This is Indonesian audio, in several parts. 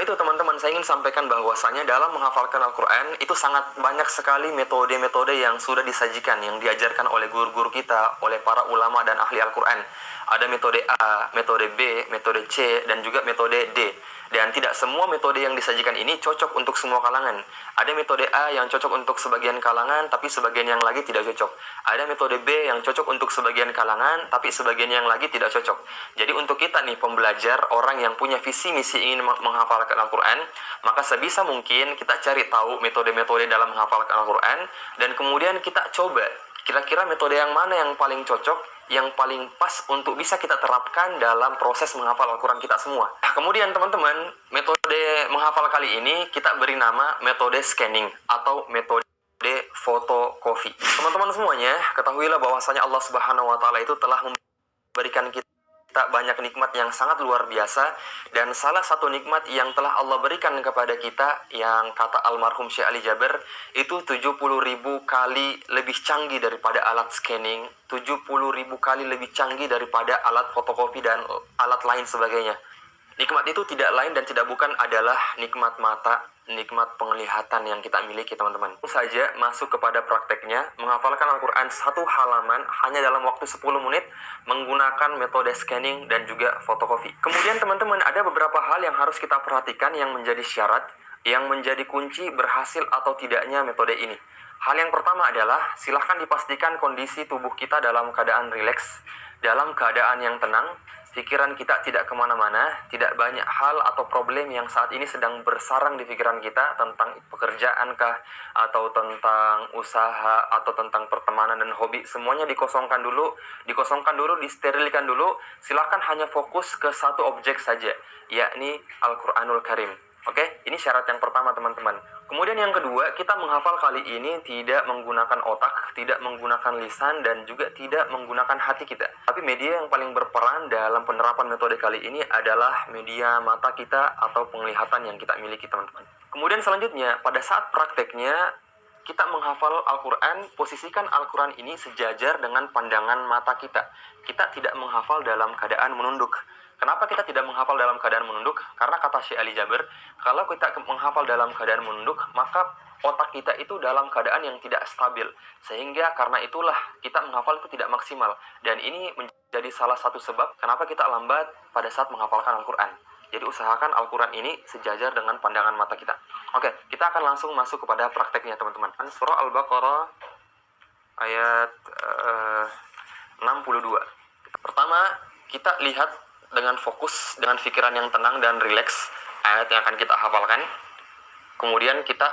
itu teman-teman, saya ingin sampaikan bahwasanya dalam menghafalkan Al-Quran itu sangat banyak sekali metode-metode yang sudah disajikan, yang diajarkan oleh guru-guru kita, oleh para ulama dan ahli Al-Quran. Ada metode A, metode B, metode C, dan juga metode D. Dan tidak semua metode yang disajikan ini cocok untuk semua kalangan. Ada metode A yang cocok untuk sebagian kalangan, tapi sebagian yang lagi tidak cocok. Ada metode B yang cocok untuk sebagian kalangan, tapi sebagian yang lagi tidak cocok. Jadi untuk kita nih, pembelajar, orang yang punya visi misi ingin menghafalkan Al-Quran, maka sebisa mungkin kita cari tahu metode-metode dalam menghafalkan Al-Quran, dan kemudian kita coba kira-kira metode yang mana yang paling cocok, yang paling pas untuk bisa kita terapkan dalam proses menghafal Al-Quran kita semua. Nah, kemudian teman-teman, metode menghafal kali ini kita beri nama metode scanning atau metode fotokopi. Teman-teman semuanya, ketahuilah bahwasanya Allah Subhanahu wa Ta'ala itu telah memberikan kita banyak nikmat yang sangat luar biasa, dan salah satu nikmat yang telah Allah berikan kepada kita, yang kata almarhum Syekh Ali Jaber, itu 70.000 kali lebih canggih daripada alat scanning, 70.000 kali lebih canggih daripada alat fotokopi dan alat lain sebagainya. Nikmat itu tidak lain dan tidak bukan adalah nikmat mata, nikmat penglihatan yang kita miliki, teman-teman. Saja masuk kepada prakteknya, menghafalkan Al-Quran satu halaman hanya dalam waktu 10 menit menggunakan metode scanning dan juga fotokopi. Kemudian teman-teman, ada beberapa hal yang harus kita perhatikan yang menjadi syarat, yang menjadi kunci berhasil atau tidaknya metode ini. Hal yang pertama adalah, silahkan dipastikan kondisi tubuh kita dalam keadaan rileks, dalam keadaan yang tenang, pikiran kita tidak kemana-mana, tidak banyak hal atau problem yang saat ini sedang bersarang di pikiran kita tentang pekerjaankah, atau tentang usaha, atau tentang pertemanan dan hobi. Semuanya dikosongkan dulu, disterilkan dulu. Silahkan hanya fokus ke satu objek saja, yakni Al-Quranul Karim. Oke, ini syarat yang pertama, teman-teman. Kemudian yang kedua, kita menghafal kali ini tidak menggunakan otak, tidak menggunakan lisan, dan juga tidak menggunakan hati kita. Tapi media yang paling berperan dalam penerapan metode kali ini adalah media mata kita atau penglihatan yang kita miliki, teman-teman. Kemudian selanjutnya, pada saat prakteknya, kita menghafal Al-Quran, posisikan Al-Quran ini sejajar dengan pandangan mata kita. Kita tidak menghafal dalam keadaan menunduk. Kenapa kita tidak menghafal dalam keadaan menunduk? Karena kata Syekh Ali Jaber, kalau kita menghafal dalam keadaan menunduk, maka otak kita itu dalam keadaan yang tidak stabil. Sehingga karena itulah kita menghafal itu tidak maksimal. Dan ini menjadi salah satu sebab kenapa kita lambat pada saat menghafalkan Al-Quran. Jadi usahakan Al-Quran ini sejajar dengan pandangan mata kita. Oke, kita akan langsung masuk kepada prakteknya, teman-teman. Surah Al-Baqarah ayat 62. Pertama, kita lihat dengan fokus, dengan pikiran yang tenang dan rileks ayat yang akan kita hafalkan. Kemudian kita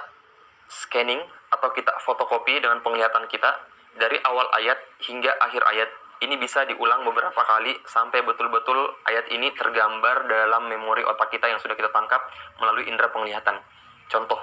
scanning atau kita fotokopi dengan penglihatan kita dari awal ayat hingga akhir ayat. Ini bisa diulang beberapa kali sampai betul-betul ayat ini tergambar dalam memori otak kita yang sudah kita tangkap melalui indera penglihatan. Contoh,